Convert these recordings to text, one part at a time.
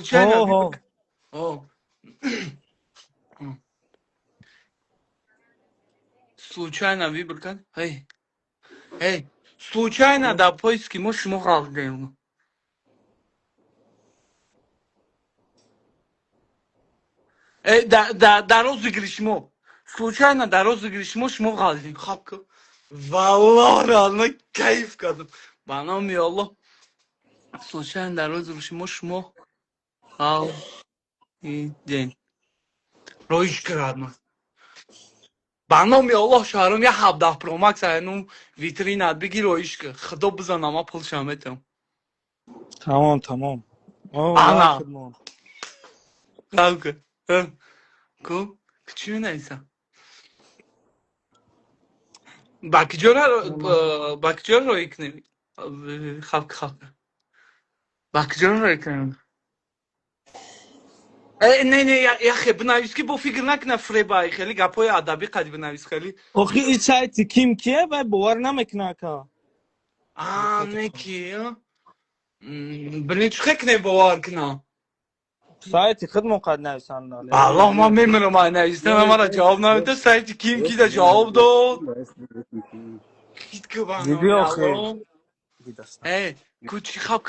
Случайно Ого. выбрал. О, случайно выбрал. Как? Эй, случайно до поиски можешь мухал делал. Да розыгрыш мо. Случайно да розыгрыш можешь мухал делал. Хапка. Валла, реально кайф кадым. Банам я Allah. Случайно да розыгрыш можешь мухал делал. Роиш крадно. ба номи Аллоҳ шаҳром я 17 Pro Max айну витринат бигир оишка худо бизанам ма пулшам метам Tamam. Vay ана xidmon. калка ку кичи менайса бакиҷора роӣ кунем хавка бакиҷора роӣ кунем не яхе бинавис ки бо фикр накуна фребаи хеле гапҳои адабӣ қади бинавис хеле Охи ин сайти ким кие вай бовар намекуна ака. не ки билин чӣ кунем бовар кунам Сайти xidmon qad navisandal. Аллоҳ ман мемирам ай навистам мара ҷавоб намеда сайти ким кида ҷавоб дод китку Диди барноми охи. алло кучи хап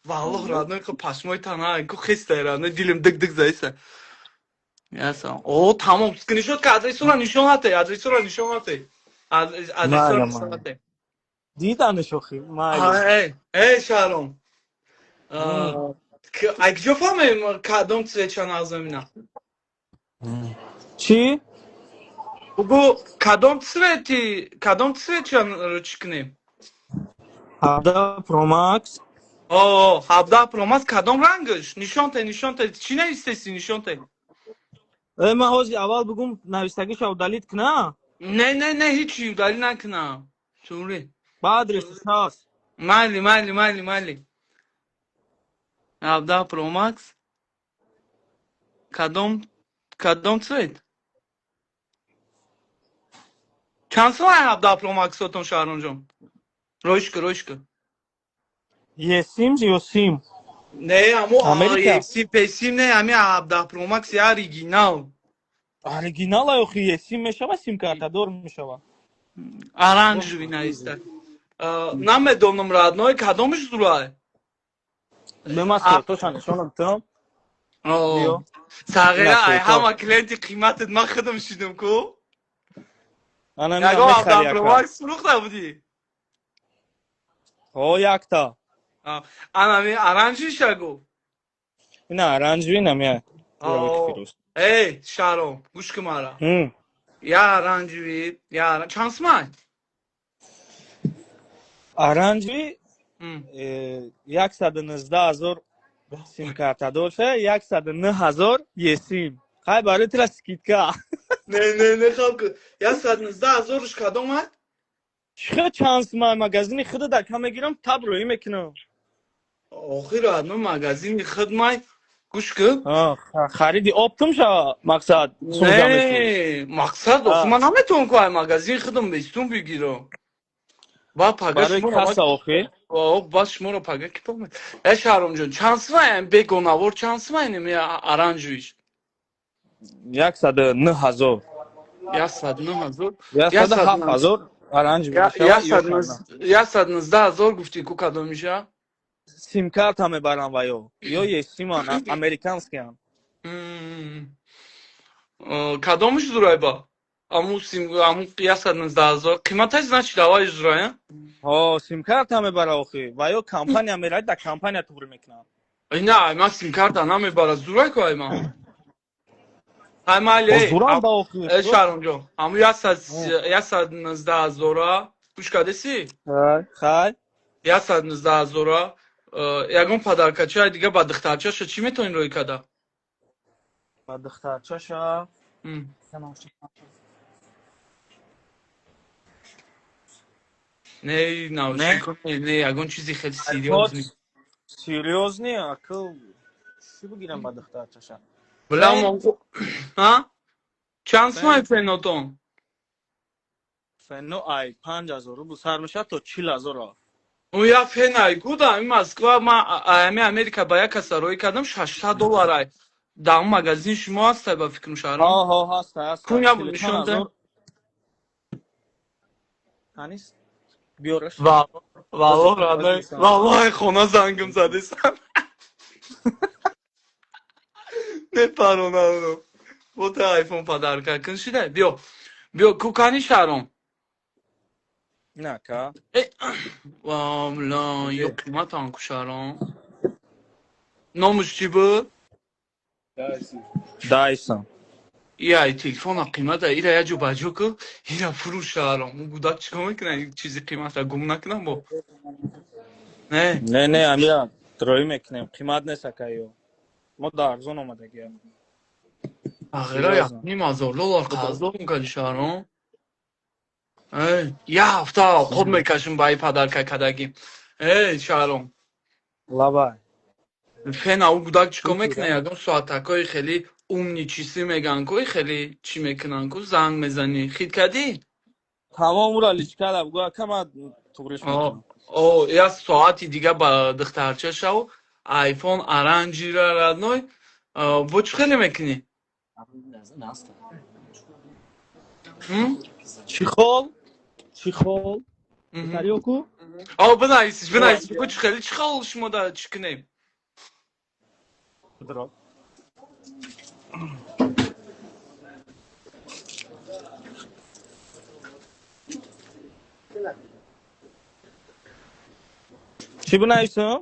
валлоҳ радной ко пашмои тана ку хестай радной дилим дик заиса яса о тамом скриншотка адресора нишон атай адресора нишон атай Диданиш охи. Майли. шаҳром ай киҷо фаҳмем кадом цвет чанал замина Чӣ? бугӯ кадом цветчанро чӣ кунем 17 Pro Max. 17 Pro Max кадом рангаш нишонте чӣ навистаси нишонте Ман ҳозир аввал бугум навистагиша удалит куна. не ҳичи удалӣ накунам чӯре Баъд ресурсҳост. майли 17 Pro Max кадом цвет чанд сола 17 Pro Max сотон шаҳромҷон рӯшка Есим ё сим? не ҳамо Америка. песим не ҳами 17 Pro Max я оригинал Оригинала охи есим мешава, симкартадор мешава. оранжевый наиста намедонам радной кадомиш дурай Бемасо тоша нишонам там. сағира ай ҳама клиенти қиматат ман худам шидам ку Ана ягон мехари 17 Pro ака. Max фурӯхта будӣ О якта. анами оранжевишагу Ина оранжевый намя. шаҳром гӯш ки мара я оранжевий чанд сомай оранжевый 119,000 симкартадор ша 109,000 есим. Хай барои тира скидка. не халку 119,000 кадом ай Чиқа чанд сомай магазини худа да ка мегирам таб рӯӣ мекунам. охир адно магазини хидмай гӯш ки хариди оптум ша мақсад сӯза мешуд. мақсад охи ман наметавонам ку ай магазини хидм бестум бигирам ба пагаш барои каса охи бас шуморо пага ки помад шаҳромҷон чанд сомай бегонавор чанд сомай неми оранжевиш 109,000 107,000 оранжевый мешава. 119,000 гуфтӣ ку кадом меша симкарта мебарам ва ё есиман американскиан. кадомиш дурай ба аму 119,000 қиматаш значи давай дурай симкарта мебара охи ва ё компания мерад да компания тур мекунам. не ай ман симкарта намебара дурай ку ай ман ай майли шаҳромҷон аму 119,000 гӯш кадаси хай 119,000 ягон падаркачаи дига ба духтарчаша чӣ метавонӣ рӯй када ба духтарчаша не не ягон чизи хеле серьёзни акл чӣ бигирам ба духтарчаша билам чанд сомай фенно ай 5,000 рубл сар мешавад то 40,000. اون یا فنای گودا این مسکوا ما امی امریکا با یک سروی کردم $600 در اون مغازین شما هست با فکر شهرام ها هست کنیا بود تلفن نشون از ده اون هنیست بیارش والله بذار رانای میسم والله خونه زنگم زده سن نه پرونم با تا آیفون پدر کن شده بیا کوکانی شهرام نه که والله yok قیمت آنکو شهرام نامش چی بود؟ دایسون ای تلفن قیمت ایره یه جو بجو که ایره فروش شهرام اون گودک چیکار میکنه این چیزی قیمت را گم نکنم با نه نه امیر تروی میکنیم قیمت نیست که یو ما در ارزون آمده گیم آخرا یا سیرازم $1000 بودو قرض میکنی شهرام یه هفته خود میکشیم با ای پدر که کدگیم شهرام لابای فعلا او گودک چیکار چی میکنه شده؟ یکم ساعتکای خیلی اومنی چیزی میگن کوی خیلی چی میکنن کو زنگ میزنی خید کردی تمام را لیچ کرده بگو کم توبرش آه میکنم یه ساعتی دیگه با دخترچه شو آیفون ارنجی را ردنوی بچ خیلی میکنی چی خول بطریوکو بنایسیش بچ خیلی چی خال شما دا چی کنیم بدرو چی بنایسم؟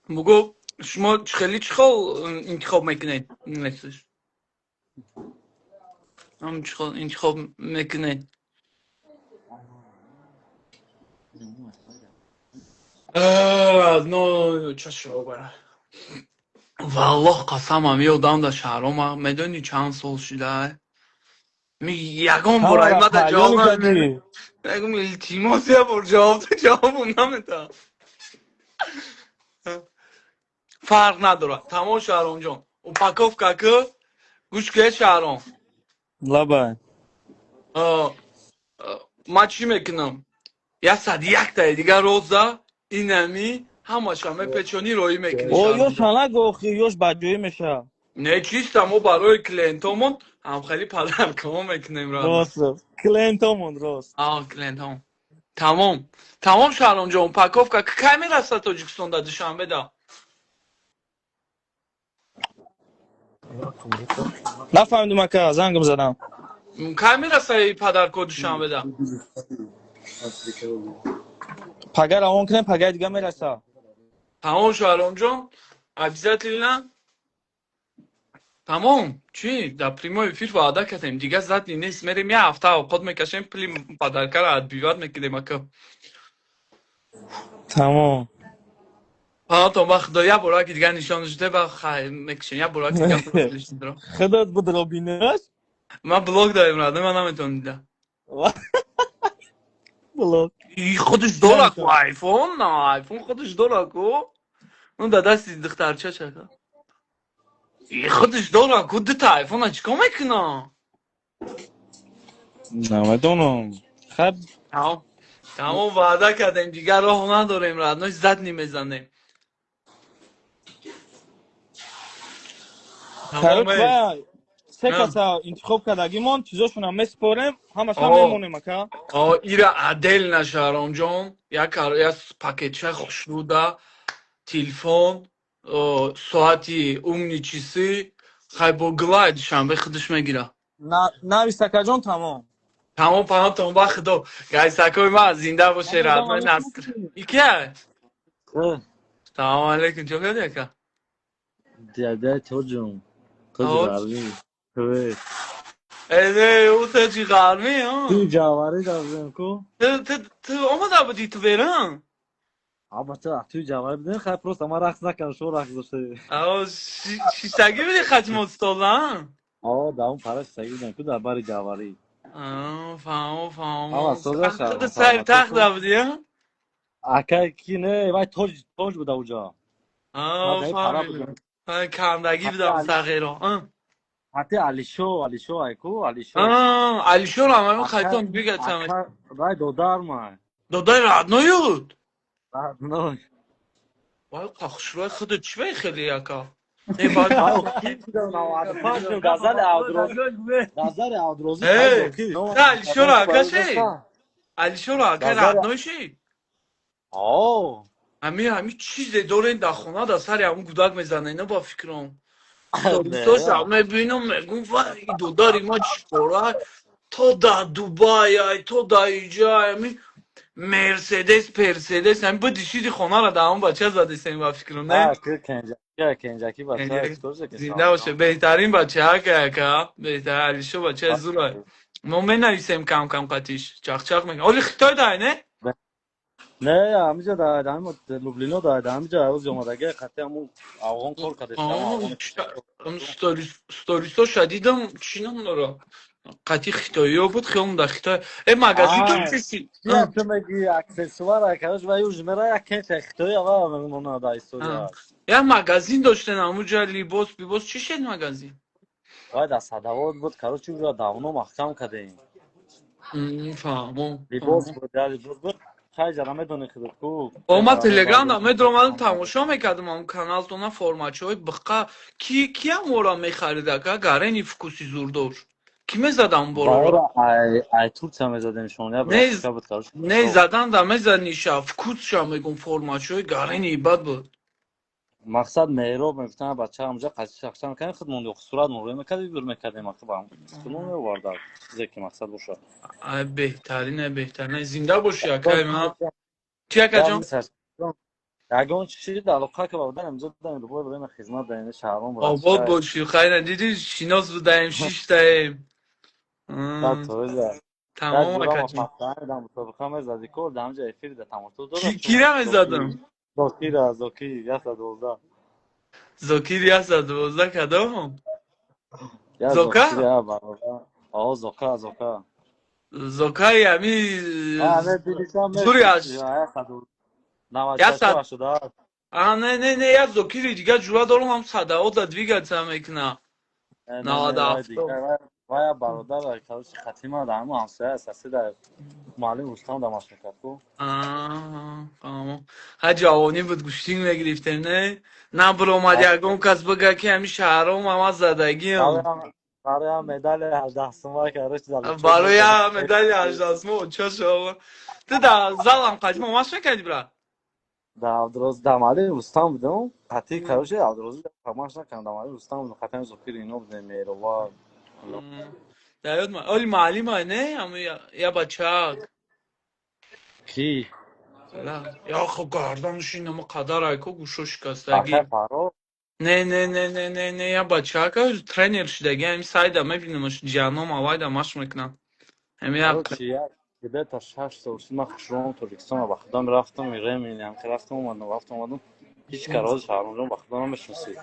بگو شما خیلی چی خال انتخاب میکنید نیستش هم چی خال انتخاب میکنید نو چش رو برای والله قسمم یادم دا شهرام میدونی چند سال شده یگان همه برای را ما دا پایو جواب نمیده میکردی یگم التیماس یه بار جواب نمیده فرق نداره تمام شهرام جان упаковка که گوش که شهرام لابای ما چی میکنم یک تا دیگه روزا اینمی همش همه پیچونی روی میکنی او شهرام یوش جان هنگ گوخی یوش بدجوی میشه نه چیست ما برای کلینتامون هم خیلی پدر کام میکنیم رانو راست کلینتومون راست کلینتام تمام شهرام جان упаковка که کی میرسه تاجیکستان دا دوشنبه دا نفهمیدم که زنگم زدم کی میرسه ای پدر کد دوشنبه دا پگر اون کنه پگر دیگه میرسه تمام شهرام جان обязательно تمام چی در پریمای فیر وعده کردیم دیگه زد نیست میریم یه هفته اوقات میکشیم پلیم پدرکر ادبیات میکردیم که تمام تا وقت دا یه براکی دیگه نشانش ده و خیلی میکشیم یه براکی دیگه فرستش درو خودت بود رو بینش من بلاگ داریم راده من نمیتونم دیده بلوک ای خودش داره کو جانتون آیفون نه آیفون خودش داره کو اون در دستی دخترچه چکه ای خودش داره کو دو تا آیفون ها چیکار میکنه نمیدونم خب تمام وعده کردیم دیگه راه نداریم ردناش زد نمیزنیم کاروچ تمام با سه کسا انتخاب کردگیمون چیزاشون هم میسپاریم همش هم آه میمونیم که ایره عدل نشارم جان یک پاکتچه خوشنوده تلفن ساعتی اومنی چیزی خیلی با گلاید شنبه خودش میگیره نوی سکه تمام تمام تمام وقت دو گای سکوی ما زنده باشه ردنای نصر ایکه اه سلام علیکم چه خیلی که دیده توجم توج آج غربی کویت ایده او تا چی غرمی توی ها جواری دارم کو تو آمده بودی تو بیرم البته توی جواری بدین خیلی پروست اما رقص نکن شو رقص داشته شیشتگی بودی ختم استادم داون پرش سگی بدین کو در باری جواری اما فهمو سوزه شرم خود سر سلامتی تخت کو بودی ها اکای کی نه وای توج بوده اوجا ما دایی پرا فهمیدم بودیم کندگی حتی بودم علی سغیرا حتی علی شو ایکو علی شو علی شور هم همه اکا خیطان بگتم اکا وای دودار ما دادای ردنایود نه وای قخشروی خودت چی وی خیلی یکا ای باید ها کی بودم 95 غزل عبدالروزی غزل عبدالروزی ای کی نه علی شورا اکشی علی شورا اکر غزل ادنوشی آه همین چیز دور این دخونه دا سر همون گوداک میزنه اینا با فکرم نه ستوریستاش هم میبینم میگم وای دو داری ما چیکاره تو دا دوبای ای تو دا اینجا همین مرسدس پرسدس همین با دیشیدی خونه را دا همون بچه زده سیم با فکرم ها نه که کنجکی بچه ها یعنی چطور که زنده باشه بهترین بچه ها که بهتر علیشو بچه زوره ما می نویسیم کم کم قطیش چخ چخ میگم اولی خیتای دای نه نه همینجا در همین لوبلینو در همینجا از اومدگی قطعی همون افغان کار کرده شما افغان اون ستوریستا شدیدم چی نام داره قطعی خیتایی ها بود خیلی در خیتای ای مگزی تو آه چیسی یا تو میگی اکسسوار کارش و یوز میره یک کنچ اختیاری آقا من در استوریا یه مگزین داشتن همونجا لیباس بیباس چی شد مگزین وای در صدوات بود کارو چون را داونو محکم کردیم فهمم لیباس بود در لیباس بود خیلی جرا میدونی خودت کو با خیلی ما جرا تلگرام میبردیم دا میدرومدم تماشا میکردم اون کانال تونا فرماچه های بقا کی هم ورا میخریده که گرینی فکوسی زور دور کی میزدم برو را باورا ای تورت میزدیم شون یا برای نه خوشا بود کارش نه زدن دا میزنی فکوس شا میگم فرماچه های گرینی بد بود مقصد میرو میگفتن بچه همونجا قضیه شخصا میکنن خود موندی صورت مو روی میکردی بر میکردیم مقصد با هم کلون میوارد چیزی که مقصد باشه بهترین زنده باشی اکای من چی اکا یا جان میسر اگه چیزی در علاقه که بودن امروز دادن رو برای خدمت در این شهرام برای آباد چای باشی خیلی دیدی شیناز بودیم شیش دهیم بعد تو یا تمام جورا اکا ما جان پختن در مسابقه میزدی کل در همجا افیر در تماشا داداش کی را میزدم زوکی 112 زوکیر 112 کدام یا زوکا زوکی یا برابر زوکا زوکای همی نه دیدیش هم زوری میشناسی هست یا 96 100 88 نه یا زوکیری دیگه جورا دارم هم صداوت دا двигаться میکنه نه وای 97 دیگه وای برادر کارش خطیمه در همون همسایه اساسی در معلم رستم دماش میکرد کو تمام ها جوانی بود گوشتین میگرفتیم نه برو اومدی اگه کس بگه که همی شهرام هم از زدگی هم برای هم مدال 18 سومه که روش در چوب برای میزنه همه مدال 18 مو چه شو تو در زالم قدیم ماش نکردی برا در عبدالروز در معلم رستم بودم قطعی کارش عبدالروز تماش نکردم در معلم رستم بودم قطعا زفیر اینو بودم میروار در یاد اولی معلم های نه همه یا بچه کی یا خب گردنش این همه قدر های که گوشو آخر شکستگی فرو نه یا بچه ها که ترینر شدگی همی سایده میبینیمش جهنم هوای دماش میکنم همی فرو یک چیه که تا 6 تا من خشم تو ریکسون با خودم رفتم میرم که رفتم اومدم هیچ کار شهرام با خودم نمیشناسی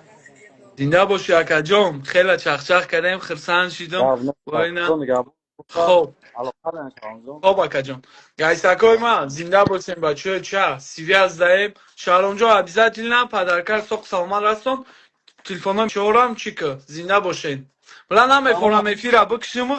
زنده باشی اکا جان خیلی چخچخ کردیم خرسان شیدم یا نه و اینا میگم خب علاقه نشون خب اکا جان گایساکوی ما زنده باشیم بچه چه سیوی از دهیم شهرونجا обязательно پدرکر سوق سلمان رستم تلفنم شورم چیکه زنده باشین بلا نمیخورم افیره بکشیم